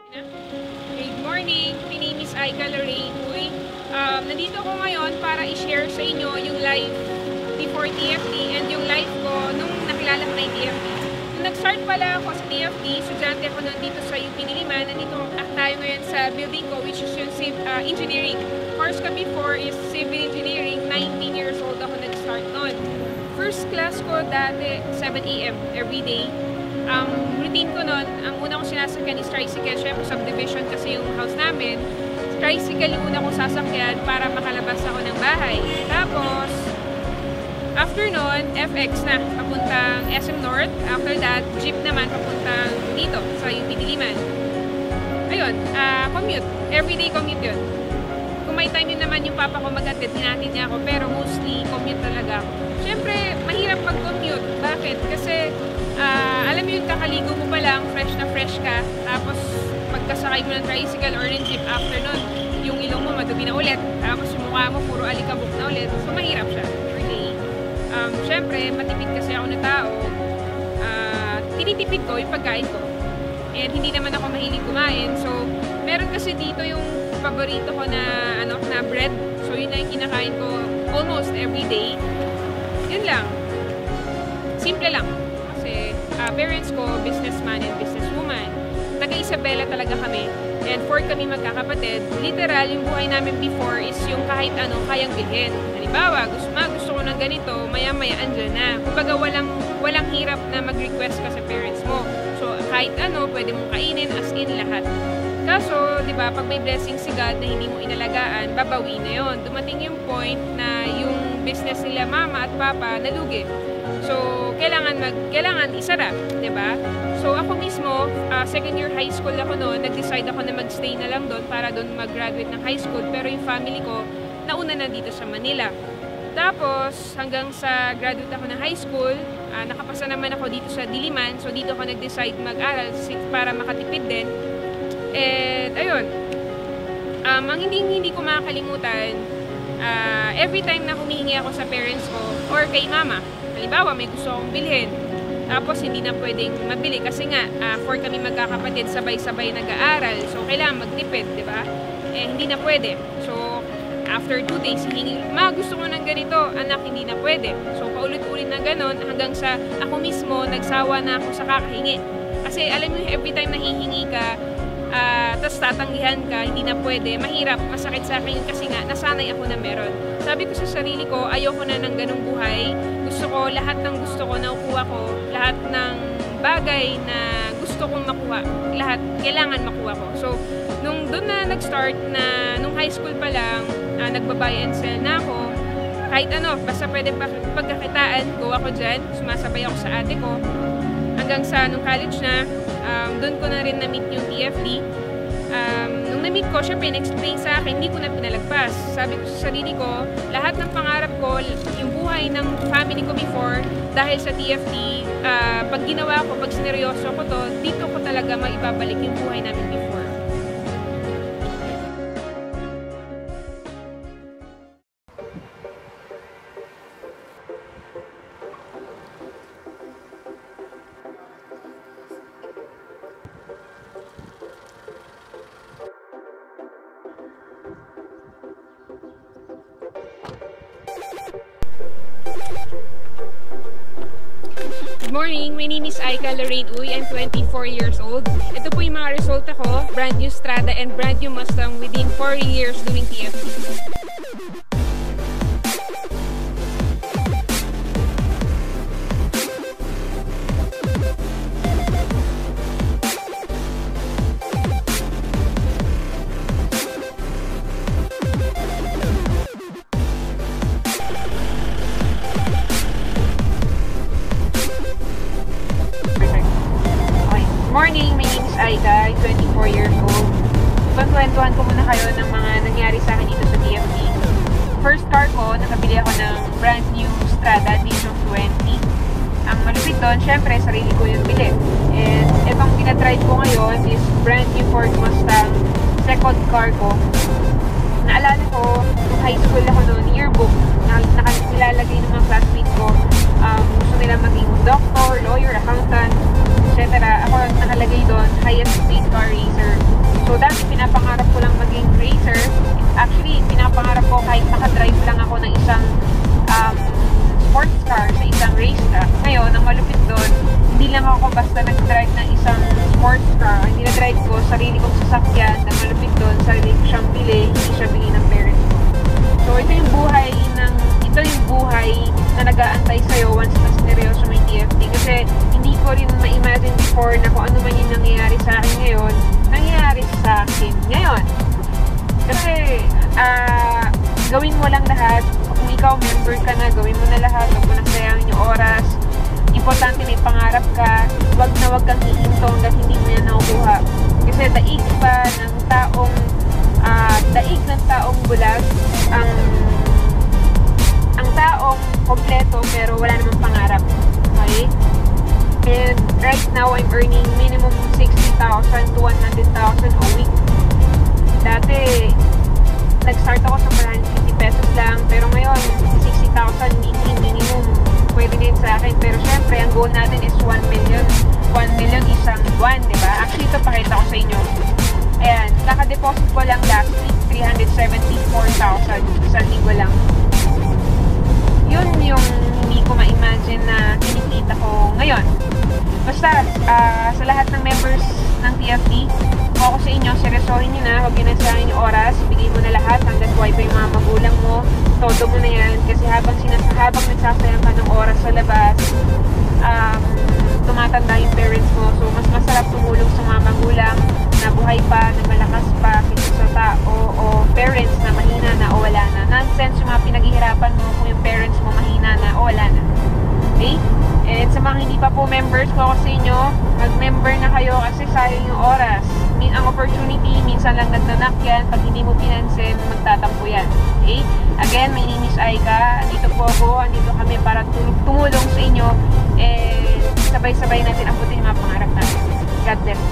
Good morning! My name is Aika Lorraine Uy. Nandito ko ngayon para i-share sa inyo yung life before TFT and yung life ko nung nakilala ko na yung TFT. Nung nag-start pala ako sa TFT, estudyante ako nandito sa UP Diliman. Nandito tayo ngayon sa building ko, which is yung engineering. Course ko before is civil engineering. 19 years old ako nag-start noon. First class ko dati, 7 AM every day. Routine ko nun, ang una kong sinasakyan is tricycle. Syempre, subdivision kasi yung house namin. Tricycle yung una kong sasakyan para makalabas ako ng bahay. Tapos, after nun, FX na, papuntang SM North. After that, jeep naman papuntang dito, sa UP Diliman. Ayun, commute. Everyday commute yun. Kung may time yun naman yung papa ko mag-attend, hinatid niya ako. Pero mostly, commute talaga ako. Syempre, mahirap mag-commute. Bakit? Kasi, alam mo yung kakaligo mo pa lang, fresh na fresh ka, tapos pagkasakay mo ng tricycle or ng jeep, after nun, yung ilong mo madumi na ulit, tapos yung mukha mo puro alikabok na ulit, so mahirap siya per day. Syempre, matipid kasi ako na tao, tinitipid ko yung pagkain ko, and hindi naman ako mahilig kumain, so meron kasi dito yung paborito ko na, na bread, so yun na yung kinakain ko almost every day. Yun lang, simple lang. Parents ko, businessman and businesswoman. Taga-Isabela talaga kami. And 4 kami magkakapatid. Literal, yung buhay namin before is yung kahit ano, kayang bilhin. Halimbawa, gusto ko ng ganito, maya-maya andyan na. Kumbaga, walang hirap na mag-request ka sa parents mo. So, kahit ano, pwede mong kainin, as in lahat. Kaso, di ba, pag may blessing si God na hindi mo inalagaan, babawi na yon. Dumating yung point na yung business nila mama at papa nalugi. So, kailangan isara, di ba? So, ako mismo, second year high school ako noon, nag-decide ako na mag-stay na lang doon para doon mag-graduate ng high school. Pero yung family ko, nauna na dito sa Manila. Tapos, hanggang sa graduate ako ng high school, nakapasa naman ako dito sa Diliman. So, dito ako nag-decide mag-aral para makatipid din. And, ayun. Ang hindi ko makakalimutan, every time na humihingi ako sa parents ko or kay mama, halimbawa, may gusto akong bilhin. Tapos, hindi na pwedeng mabili kasi nga, 4 kami magkakapatid, sabay-sabay nag-aaral. So, kailangan magtipid, di ba? Eh, hindi na pwede. So, after 2 days, hihingi, gusto ko ng ganito, anak, hindi na pwede. So, paulit-ulit na ganon, hanggang sa ako mismo, nagsawa na ako sa kakahingi. Kasi, alam mo, every time na hihingi ka, tapos tatanggihan ka, hindi na pwede, mahirap, masakit sa akin kasi nga, nasanay ako na meron. Sabi ko sa sarili ko, ayoko na ng ganong buhay. Gusto ko, lahat ng gusto ko, nakukuha ko. Lahat ng bagay na gusto kong makuha, lahat, kailangan makuha ko. So, nung doon na nag-start na, nung high school pa lang, nagbabuy and sell na ako, kahit ano, basta pwede pagkakitaan, go ako dyan, sumasabay ako sa ate ko. Hanggang sa nung college na, doon ko na rin na-meet yung TFT. Nung na-meet ko, syempre, in-explain sa akin, hindi ko na pinalagpas. Sabi ko sa sarili ko, lahat ng pangarap ko, yung buhay ng family ko before, dahil sa TFT, pag ginawa ko, pag sineryoso ko to, dito ko talaga maibabalik yung buhay namin before. Good morning! My name is Aika Lorraine Uy. I'm 24 years old. Ito po yung mga resulta ko, brand new Strada and brand new Mustang within 4 years doing TFT. Morning, my name is Aika, I'm 24 years old. Pagkwentuhan ko muna kayo ng mga nangyari sa akin dito sa TFT. First car ko, nakabili ako ng brand new Strada Edition 20. Ang malupit doon, syempre, sarili ko yung bili. And itong pinadrive ko ngayon is brand new Ford Mustang, second car ko. Naalala ko, nung high school ako noon, yearbook, nilalagay ng mga classmates ko, gusto nila maging doctor, lawyer, accountant, etc. Ako nakalagay doon, highest paid car racer. Actually, pinapangarap ko kahit nakadrive lang ako ng isang sports car sa isang racetrack. Ngayon, ang malupit doon, hindi lang ako basta nag-drive ng isang sports car. Hindi na-drive ko, sarili kong sasakyan. Na malupit doon, sarili ko siyang bili, hindi siya bili ng parents ko. So, ito yung buhay na nag-aantay sa'yo once na sineryoso may TFT. Kasi, hindi ko rin ma-imagine before na kung ano man yung nangyayari sa akin ngayon, nangyayari sa akin ngayon. Kasi, gawin mo lang lahat. Kung ikaw member ka na, gawin mo na lahat. Huwag mo nang sayangin yung oras. Importante may pangarap ka. Huwag kang hihinto hanggang hindi mo yan nakukuha. Kasi daig ng taong bulag ang taong kompleto pero wala namang pangarap. Okay? And right now, I'm earning minimum 60,000 to 100,000 a week. Dati, nag-start ako sa 150 pesos lang, pero ngayon, 60,000 weekly minimum. Pwede na yun sa akin. Pero syempre, ang goal natin is 1 million. 1 million isang buwan, di ba? Actually, ito pakita ko sa inyo. Ayan, kaka-deposit ko lang last week, 374,000. Isang linggo lang. Yun yung hindi ko ma-imagine na kinikita ko ngayon. Basta, sa lahat ng members ng TFT, kung ako sa inyo, seryosohin nyo na, huwag nyo na sayangin yung oras, bigay mo na lahat, hanggang buhay pa yung mga magulang mo, todo mo na yan, kasi habang nagsasayang ka ng oras sa labas, tumatanda yung parents mo, so mas masarap tumulong sa mga magulang na buhay pa, na malakas pa, kaysa sa tao o parents na mahina na o wala na. Nonsense yung mga pinaghihirapan mo kung yung parents mo mahina na o wala na. Okay? And sa mga hindi pa po members ko sa inyo, mag-member na kayo kasi sayang yung oras. Ang opportunity, minsan lang nagnanak yan. Pag hindi mo pinansin, magtatampo yan. Okay? Again, my name is Aika. Andito po ako. Andito kami para tumulong sa inyo. And sabay-sabay natin abutin yung mga pangarap natin. God bless.